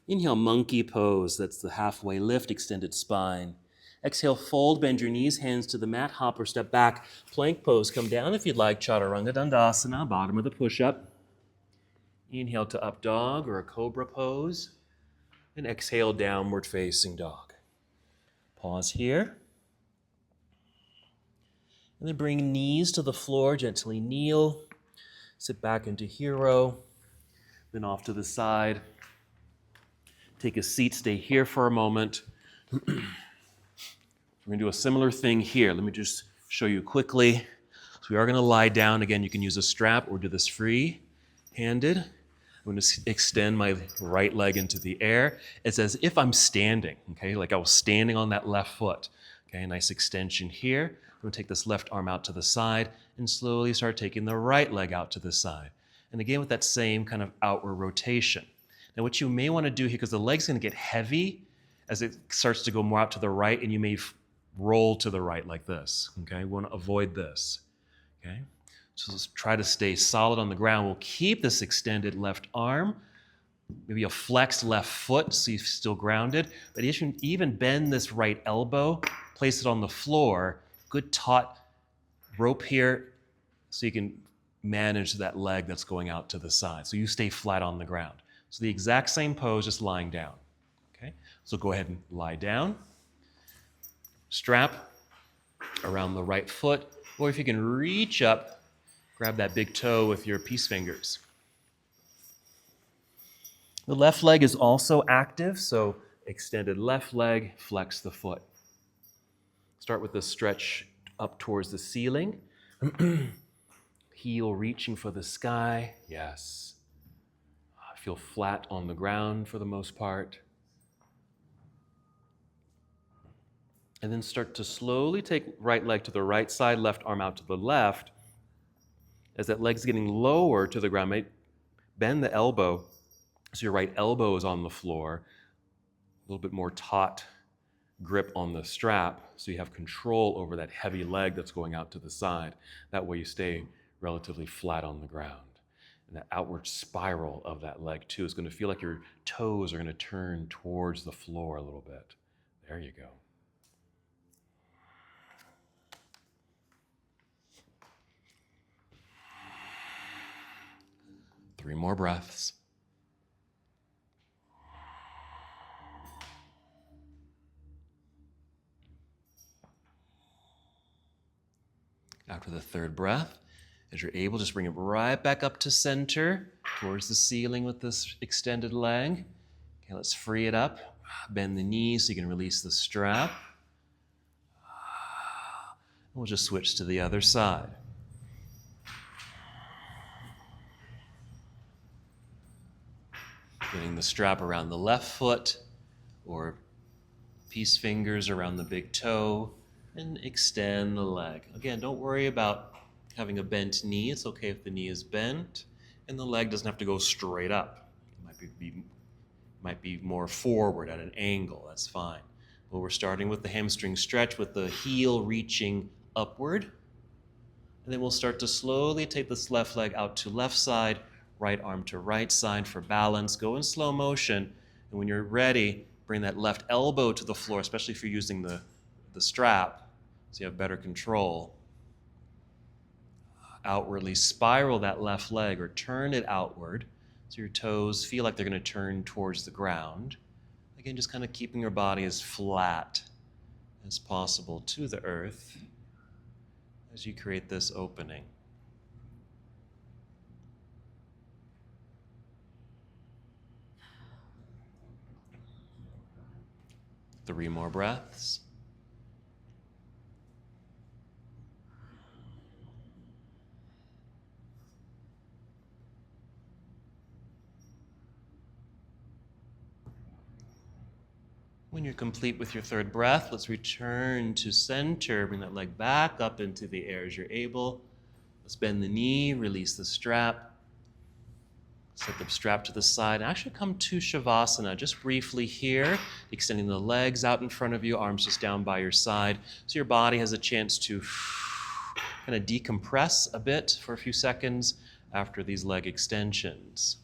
Inhale, monkey pose. That's the halfway lift, extended spine. Exhale, fold, bend your knees, hands to the mat, hop or step back. Plank pose, come down if you'd like. Chaturanga Dandasana, bottom of the push-up. Inhale to up dog or a cobra pose. And exhale, downward facing dog. Pause here. And then bring knees to the floor, gently kneel. Sit back into hero. Then off to the side. Take a seat, stay here for a moment. We're going to do a similar thing here. Let me just show you quickly. So we are going to lie down. Again, you can use a strap or do this free-handed. I'm going to extend my right leg into the air. It's as if I'm standing, okay? Like I was standing on that left foot. Okay, nice extension here. I'm going to take this left arm out to the side and slowly start taking the right leg out to the side. And again, with that same kind of outward rotation. Now, what you may want to do here, because the leg's going to get heavy as it starts to go more out to the right, and you may roll to the right like this, okay? We want to avoid this, okay? So let's try to stay solid on the ground. We'll keep this extended left arm, maybe a flexed left foot so you're still grounded, but you can even bend this right elbow, place it on the floor, good taut rope here so you can manage that leg that's going out to the side. So you stay flat on the ground. So the exact same pose, just lying down, okay? So go ahead and lie down. Strap around the right foot, or if you can reach up, grab that big toe with your peace fingers. The left leg is also active, so extended left leg, flex the foot. Start with the stretch up towards the ceiling. Heel reaching for the sky, yes. Feel flat on the ground for the most part. And then start to slowly take right leg to the right side, left arm out to the left. As that leg's getting lower to the ground, bend the elbow so your right elbow is on the floor. A little bit more taut grip on the strap so you have control over that heavy leg that's going out to the side. That way you stay relatively flat on the ground. And that outward spiral of that leg too is going to feel like your toes are going to turn towards the floor a little bit. There you go. Three more breaths. After the third breath, as you're able, just bring it right back up to center, towards the ceiling with this extended leg. Okay, let's free it up. Bend the knees so you can release the strap. We'll just switch to the other side. Getting the strap around the left foot or peace fingers around the big toe and extend the leg. Again, don't worry about having a bent knee. It's okay if the knee is bent and the leg doesn't have to go straight up. It might be more forward at an angle. That's fine. Well, we're starting with the hamstring stretch with the heel reaching upward. And then we'll start to slowly take this left leg out to left side, right arm to right side for balance. Go in slow motion. And when you're ready, bring that left elbow to the floor, especially if you're using the strap, so you have better control. outwardly spiral that left leg or turn it outward so your toes feel like they're going to turn towards the ground. Again, just kind of keeping your body as flat as possible to the earth as you create this opening. 3 more breaths. When you're complete with your third breath, let's return to center. Bring that leg back up into the air as you're able. Let's bend the knee, release the strap. Set the strap to the side. And actually come to Shavasana just briefly here, extending the legs out in front of you, arms just down by your side, so your body has a chance to kind of decompress a bit for a few seconds after these leg extensions.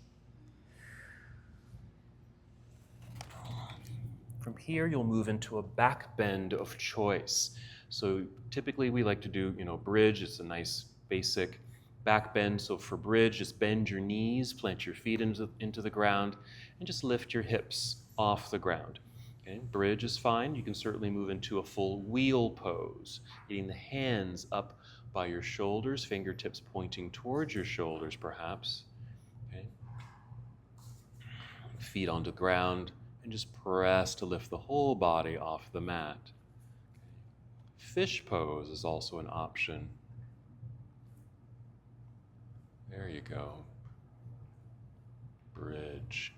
From here, you'll move into a back bend of choice. So typically we like to do, bridge. It's a nice basic back bend. So for bridge, just bend your knees, plant your feet into the ground, and just lift your hips off the ground. Okay? Bridge is fine. You can certainly move into a full wheel pose, getting the hands up by your shoulders, fingertips pointing towards your shoulders perhaps. Okay? Feet onto the ground, and just press to lift the whole body off the mat. Fish pose is also an option. There you go. Bridge.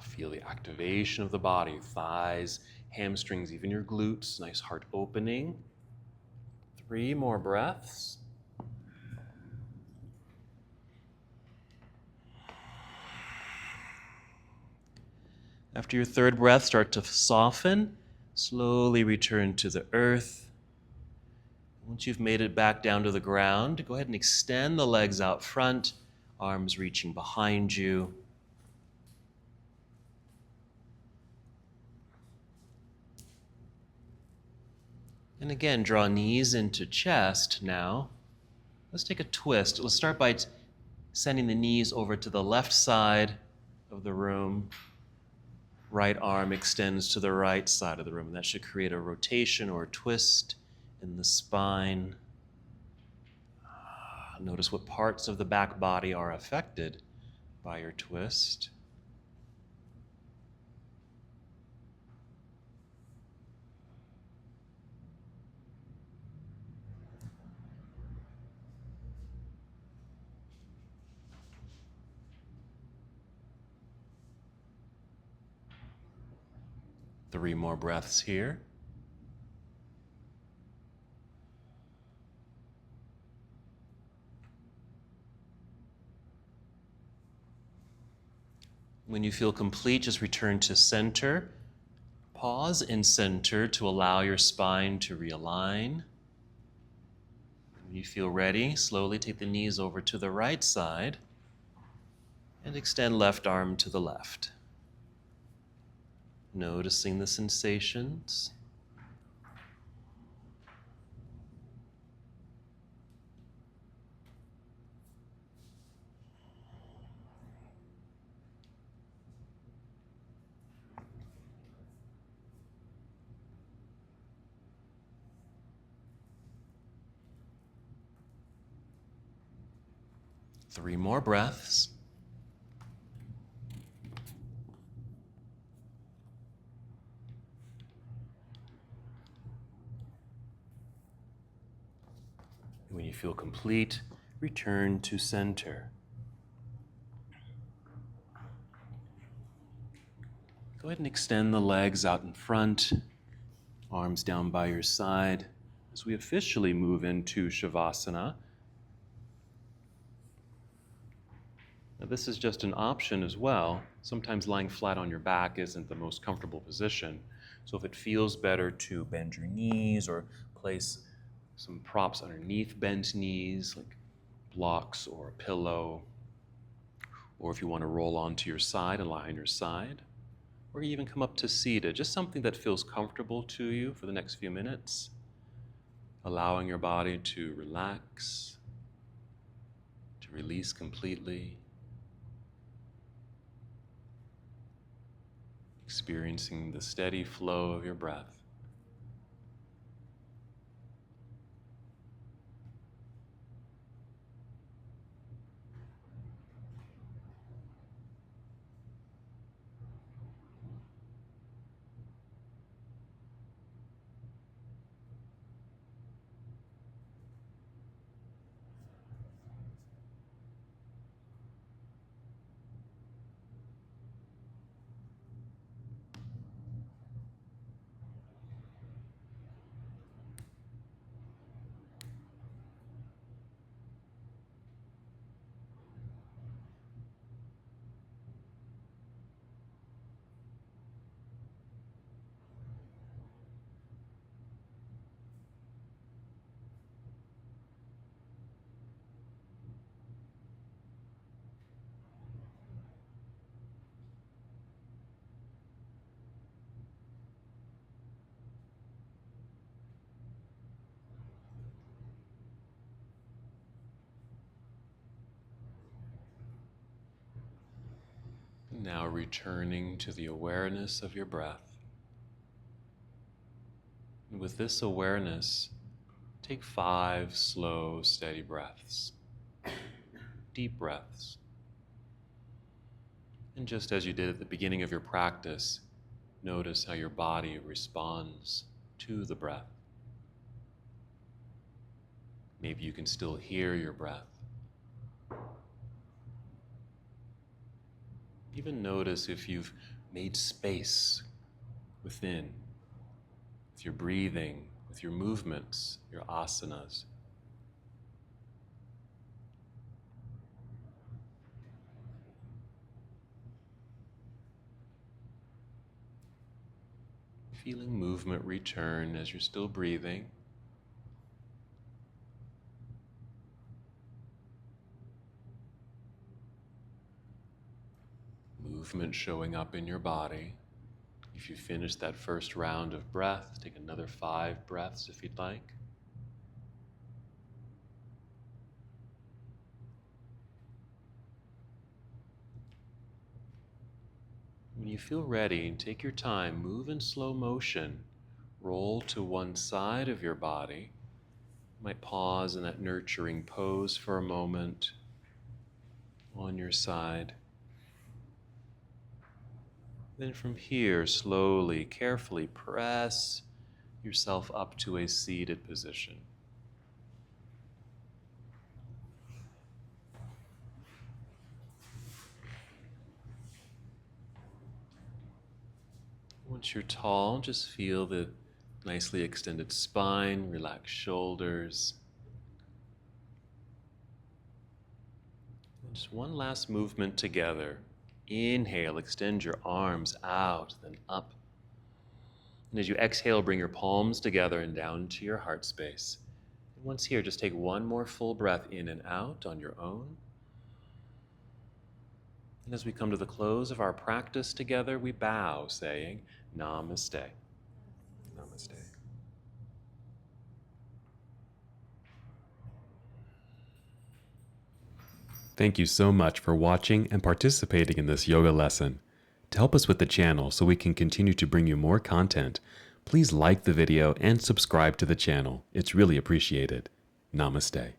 Feel the activation of the body, thighs, hamstrings, even your glutes. Nice heart opening. 3 more breaths. After your third breath, start to soften. Slowly return to the earth. Once you've made it back down to the ground, go ahead and extend the legs out front, arms reaching behind you. And again, draw knees into chest now. Let's take a twist. Let's start by sending the knees over to the left side of the room. Right arm extends to the right side of the room. That should create a rotation or a twist in the spine. Notice what parts of the back body are affected by your twist. Three more breaths here. When you feel complete, just return to center. Pause in center to allow your spine to realign. When you feel ready, slowly take the knees over to the right side and extend left arm to the left. Noticing the sensations. Three more breaths. When you feel complete, return to center. Go ahead and extend the legs out in front, arms down by your side, as we officially move into Shavasana. Now, this is just an option as well. Sometimes lying flat on your back isn't the most comfortable position. So if it feels better to bend your knees or place some props underneath bent knees, like blocks or a pillow, or if you want to roll onto your side and lie on your side, or even come up to seated, just something that feels comfortable to you for the next few minutes. allowing your body to relax, to release completely, experiencing the steady flow of your breath. Now returning to the awareness of your breath. And with this awareness, take 5 slow, steady breaths, deep breaths. And just as you did at the beginning of your practice, notice how your body responds to the breath. Maybe you can still hear your breath. Even notice if you've made space within, with your breathing, with your movements, your asanas. Feeling movement return as you're still breathing. Movement showing up in your body. If you finish that first round of breath, take another 5 breaths if you'd like. When you feel ready, take your time, move in slow motion, roll to one side of your body. You might pause in that nurturing pose for a moment on your side. Then from here, slowly, carefully press yourself up to a seated position. Once you're tall, just feel the nicely extended spine, relaxed shoulders. And just one last movement together. Inhale, extend your arms out, then up. And as you exhale, bring your palms together and down to your heart space. And once here, just take one more full breath in and out on your own. And as we come to the close of our practice together, we bow, saying, Namaste. Namaste. Thank you so much for watching and participating in this yoga lesson. To help us with the channel so we can continue to bring you more content, please like the video and subscribe to the channel. It's really appreciated. Namaste.